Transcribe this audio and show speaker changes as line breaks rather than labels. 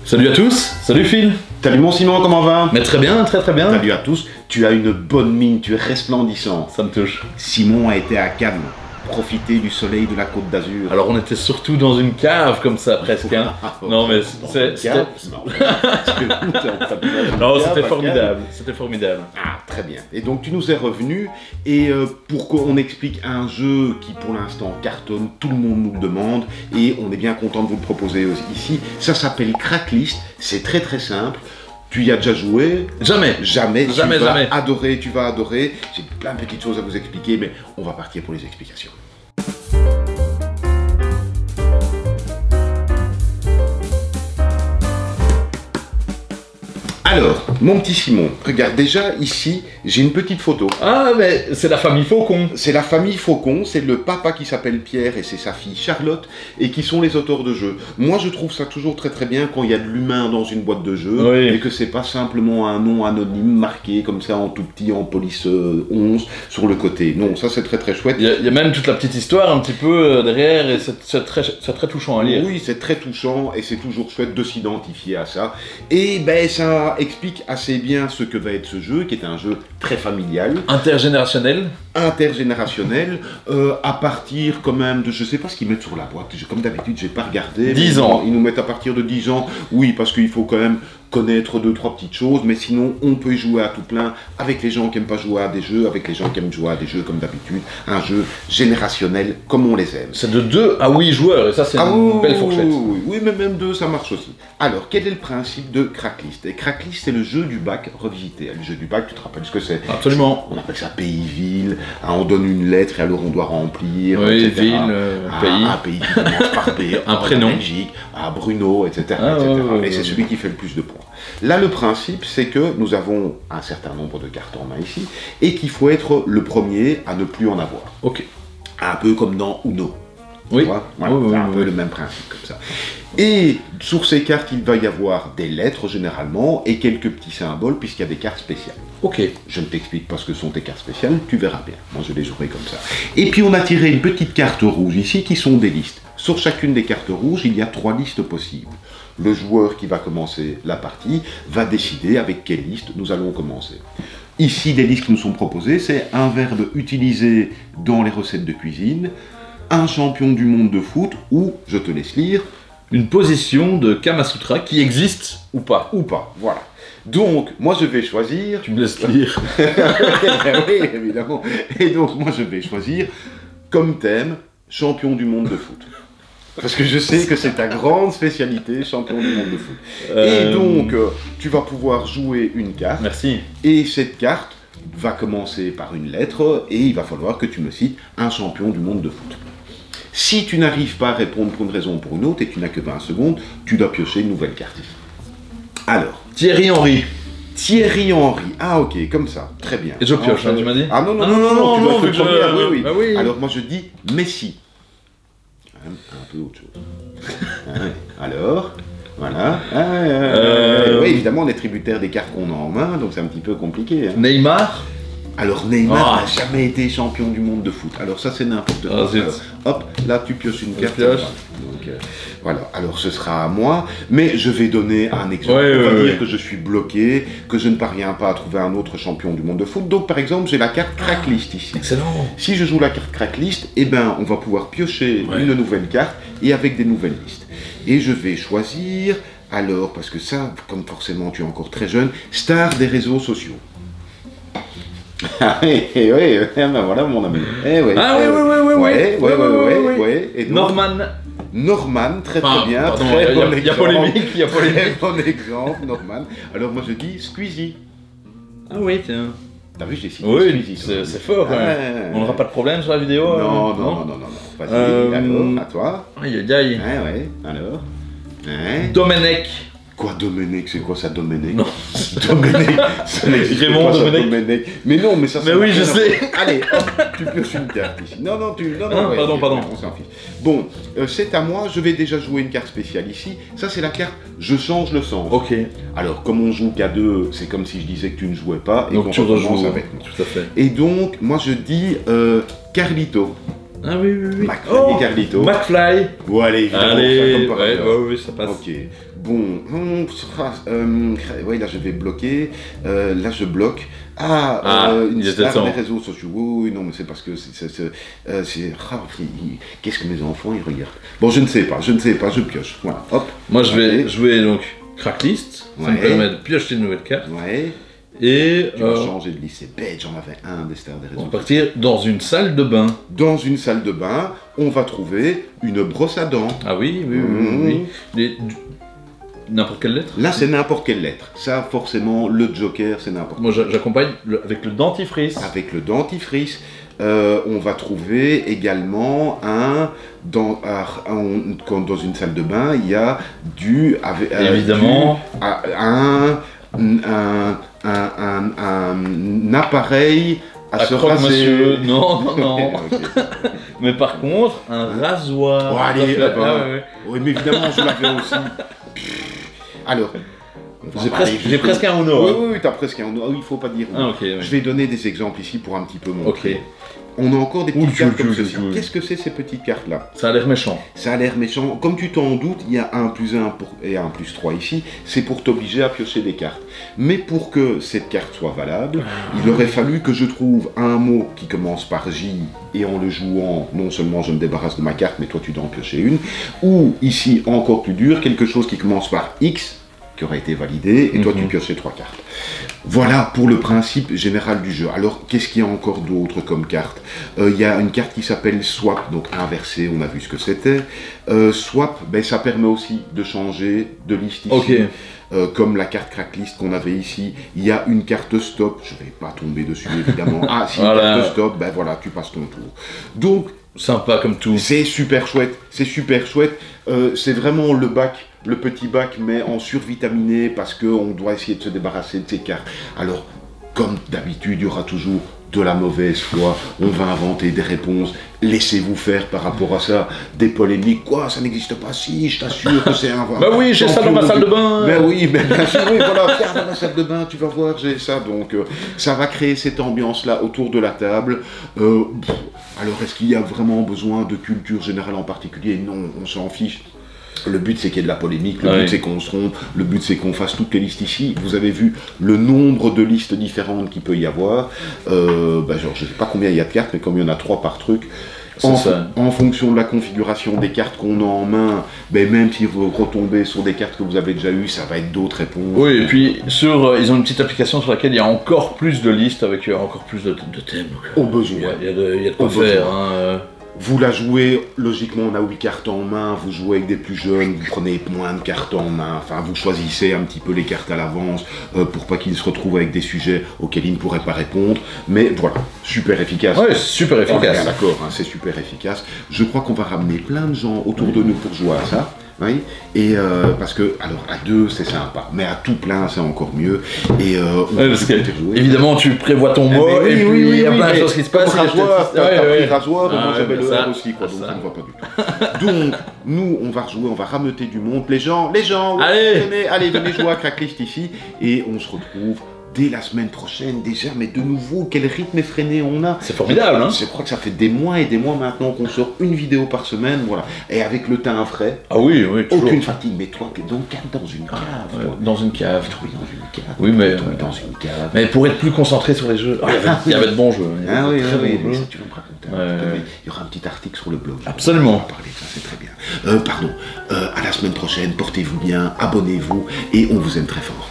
Salut à tous, salut Phil.
Salut mon Simon, comment va?
Mais très bien, très bien.
Salut à tous, tu as une bonne mine, tu es resplendissant.
Ça me touche.
Simon a été à Cannes, profiter du soleil de la Côte d'Azur.
Alors on était surtout dans une cave comme ça presque. Hein. Non mais c'était... Non, c'était formidable, c'était formidable.
Ah, très bien. Et donc tu nous es revenu, et pour qu'on explique un jeu qui pour l'instant cartonne, tout le monde nous le demande, et on est bien content de vous le proposer ici. Ça s'appelle Cracklist, c'est très simple. Tu y as déjà joué?
Jamais.
Jamais. Tu vas adorer. J'ai plein de petites choses à vous expliquer, mais on va partir pour les explications. Alors, mon petit Simon, regarde, déjà ici, j'ai une petite photo.
Ah, mais c'est la famille Faucon.
C'est la famille Faucon, c'est le papa qui s'appelle Pierre et c'est sa fille Charlotte, et qui sont les auteurs de jeux. Moi, je trouve ça toujours très bien quand il y a de l'humain dans une boîte de jeu, oui. Et que c'est pas simplement un nom anonyme marqué comme ça en tout petit, en police 11, sur le côté. Non, ça c'est très chouette.
Il y a même toute la petite histoire un petit peu derrière, et c'est très touchant à lire.
Oui, c'est très touchant, et c'est toujours chouette de s'identifier à ça. Et ben, ça explique assez bien ce que va être ce jeu, qui est un jeu très familial.
Intergénérationnel.
Intergénérationnel, à partir quand même de, je sais pas ce qu'ils mettent sur la boîte, comme d'habitude, j'ai pas regardé.
10 ans.
Ils nous mettent à partir de 10 ans, oui, parce qu'il faut quand même connaître 2-3 petites choses, mais sinon on peut y jouer à tout plein, avec les gens qui n'aiment pas jouer à des jeux, avec les gens qui aiment jouer à des jeux comme d'habitude, un jeu générationnel comme on les aime.
C'est de 2 à 8 joueurs, et ça c'est une belle fourchette.
Oui, mais même 2 ça marche aussi. Alors, quel est le principe de Cracklist? Et Cracklist, c'est le jeu du bac revisité. Le jeu du bac, tu te rappelles ce que c'est?
Absolument.
On appelle ça pays-ville, hein, on donne une lettre et alors on doit remplir,
oui,
etc.
Ville, pays.
Un pays qui commence par B,
un prénom.
Belgique, Bruno, etc. Et c'est celui qui fait le plus de points. Là, le principe, c'est que nous avons un certain nombre de cartes en main ici, et qu'il faut être le premier à ne plus en avoir.
Ok.
Un peu comme dans Uno.
Oui.
Voilà, c'est un peu le même principe comme ça. Et sur ces cartes, il va y avoir des lettres généralement, et quelques petits symboles, puisqu'il y a des cartes spéciales.
Ok.
Je ne t'explique pas ce que sont tes cartes spéciales, tu verras bien. Moi, je les jouerai comme ça. Et puis, on a tiré une petite carte rouge ici, qui sont des listes. Sur chacune des cartes rouges, il y a 3 listes possibles. Le joueur qui va commencer la partie va décider avec quelle liste nous allons commencer. Ici, les listes qui nous sont proposées, c'est un verbe utilisé dans les recettes de cuisine, un champion du monde de foot, ou, je te laisse lire,
une position de Kama Sutra qui existe ou pas.
Ou pas, voilà. Donc, moi je vais choisir...
Tu me laisses lire.
Oui, évidemment. Et donc, moi je vais choisir comme thème champion du monde de foot. Parce que je sais que c'est ta grande spécialité, champion du monde de foot. Et donc, tu vas pouvoir jouer une carte.
Merci.
Et cette carte va commencer par une lettre, et il va falloir que tu me cites un champion du monde de foot. Si tu n'arrives pas à répondre pour une raison ou pour une autre, et tu n'as que 20 secondes, tu dois piocher une nouvelle carte. Alors.
Thierry Henry.
Thierry Henry. Ah ok, comme ça. Très bien.
Et je pioche, hein, tu m'as dit?
Ah non, tu dois être le premier. Oui. Bah oui. Alors moi je dis Messi. Un peu autre chose. Alors, voilà. Oui, évidemment, on est tributaire des cartes qu'on a en main, donc c'est un petit peu compliqué. Hein.
Neymar.
Alors Neymar n'a jamais été champion du monde de foot. Alors ça c'est n'importe quoi. Alors, hop, là tu pioches une carte. Donc voilà, alors ce sera à moi, mais je vais donner un exemple. On va dire que je suis bloqué, que je ne parviens pas à trouver un autre champion du monde de foot. Donc par exemple, j'ai la carte Cracklist ici.
Excellent.
Si je joue la carte Cracklist, eh ben on va pouvoir piocher une nouvelle carte et avec des nouvelles listes. Et je vais choisir, alors, parce que ça, comme forcément tu es encore très jeune, star des réseaux sociaux. Ah oui, ben voilà mon ami.
Ah oui.
Et donc, Norman, très bien.
Pardon, il y a polémique,
Très bon exemple, Norman. Alors moi je dis Squeezie.
Ah oui, tiens.
T'as vu, j'ai cité
Squeezie. C'est fort, On n'aura pas de problème sur la vidéo?
Non. Vas-y, alors, à toi.
Aïe.
Alors.
Domenech.
Quoi, Domenech? C'est quoi ça, Domenech?
Non.
Domenech, ça n'existe pas, ça, Domenech. Mais non, mais ça...
Mais oui, je sais.
Allez, hop, tu pioches une carte ici. Non,
pardon.
On s'en fiche. Bon, c'est à moi, je vais déjà jouer une carte spéciale ici. Ça, c'est la carte « Je change le sens ».
Ok.
Alors, comme on joue qu'à 2, c'est comme si je disais que tu ne jouais pas. Et
donc tu rejoues
avec moi.
Tout à fait.
Et donc, moi, je dis Carlito.
Ah oui.
McFly et Carlito.
McFly.
Bon, allez, évidemment,
allez,
ça, comme par hasard.
Oui, ça passe.
Ok. Bon, ouais, là je vais bloquer, là je bloque. Une star des réseaux sociaux. Oui, non, mais c'est parce que qu'est-ce que mes enfants ils regardent? Bon, je ne sais pas, je pioche. Voilà, hop.
Moi, je vais jouer donc Cracklist. Ça me permet de piocher de nouvelles cartes.
Ouais.
Et
tu vas changer de liste, c'est bête, j'en avais un des stars des réseaux.
On va partir dans une salle de bain.
Dans une salle de bain, on va trouver une brosse à dents.
Ah oui, oui. N'importe quelle lettre?
Là, c'est n'importe quelle lettre. Ça, forcément, le Joker, c'est n'importe quelle.
Moi, j'accompagne avec le dentifrice.
Avec le dentifrice. On va trouver également dans une salle de bain, il y a évidemment un appareil à se raser.
Monsieur. Non. Okay. Mais par contre, un rasoir.
Oh, allez, oui, mais évidemment, je l'avais aussi. Alors,
j'ai presque un Uno.
Oui, t'as presque un Uno. Il ne faut pas dire.
Okay,
je vais donner des exemples ici pour un petit peu montrer. On a encore des petites cartes comme ceci. Qu'est-ce que c'est ces petites cartes-là?
Ça a l'air méchant.
Ça a l'air méchant. Comme tu t'en doutes, il y a 1 + 1 et 1 + 3 ici. C'est pour t'obliger à piocher des cartes. Mais pour que cette carte soit valable, il aurait fallu que je trouve un mot qui commence par J et en le jouant, non seulement je me débarrasse de ma carte, mais toi tu dois en piocher une. Ou ici, encore plus dur, quelque chose qui commence par X, qui aurait été validé, et toi tu piochais 3 cartes. Voilà pour le principe général du jeu. Alors, qu'est-ce qu'il y a encore d'autre comme carte? Il y a une carte qui s'appelle Swap, donc inversé, on a vu ce que c'était. Swap, ça permet aussi de changer de liste ici. Comme la carte Cracklist qu'on avait ici, il y a une carte Stop, je ne vais pas tomber dessus évidemment. Si une carte Stop, voilà, tu passes ton tour. Donc,
sympa comme tout.
C'est super chouette, c'est vraiment le petit bac, mais en survitaminé, parce qu'on doit essayer de se débarrasser de ces cartes. Alors, comme d'habitude, il y aura toujours de la mauvaise foi, on va inventer des réponses, laissez-vous faire par rapport à ça, des polémiques, quoi, ça n'existe pas, si, je t'assure que c'est un...
Bah oui, j'ai ça dans ma salle de bain.
Ben oui, bien sûr, oui, voilà, regarde dans ma salle de bain, tu vas voir, j'ai ça, donc ça va créer cette ambiance-là autour de la table. Alors, est-ce qu'il y a vraiment besoin de culture générale en particulier? Non, on s'en fiche. Le but c'est qu'il y ait de la polémique, le but c'est qu'on se rompe, le but c'est qu'on fasse toutes les listes ici. Vous avez vu le nombre de listes différentes qu'il peut y avoir. Genre, je ne sais pas combien il y a de cartes, mais comme il y en a 3 par truc, en fonction de la configuration des cartes qu'on a en main, même si vous retombez sur des cartes que vous avez déjà eues, ça va être d'autres réponses.
Oui, et puis ils ont une petite application sur laquelle il y a encore plus de listes avec encore plus de thèmes.
Au besoin.
Il y a de quoi faire.
Vous la jouez, logiquement on a 8 cartes en main, vous jouez avec des plus jeunes, vous prenez moins de cartes en main, enfin vous choisissez un petit peu les cartes à l'avance pour pas qu'ils se retrouvent avec des sujets auxquels ils ne pourraient pas répondre, mais voilà, super efficace.
Oui, super efficace.
D'accord, c'est super efficace. Je crois qu'on va ramener plein de gens autour de nous pour jouer à ça. Oui, et parce que, alors à 2 c'est sympa, mais à tout plein c'est encore mieux. Et
parce que, évidemment tu prévois ton mot, et puis il y a plein de choses qui se passent.
T'as pris rasoir, moi j'avais le R aussi, quoi, donc ça ne va pas du tout. Donc, nous on va rejouer, on va rameuter du monde, les gens, venez jouer à Cracklist ici, et on se retrouve dès la semaine prochaine déjà, mais de nouveau, quel rythme effréné on a.
C'est formidable, hein.
Je crois que ça fait des mois et des mois maintenant qu'on sort une vidéo par semaine, voilà. Et avec le teint frais.
Ah oui, toujours.
Aucune fatigue, mais toi, t'es donc dans une cave.
Dans une cave.
Oui, dans une cave.
Oui, mais...
dans une cave.
Mais pour être plus concentré sur les jeux, il y avait de bons jeux.
Ah oui, ça tu vas me raconter. Il y aura un petit article sur le blog.
Absolument.
On va parler de ça, c'est très bien. À la semaine prochaine, portez-vous bien, abonnez-vous, et on vous aime très fort.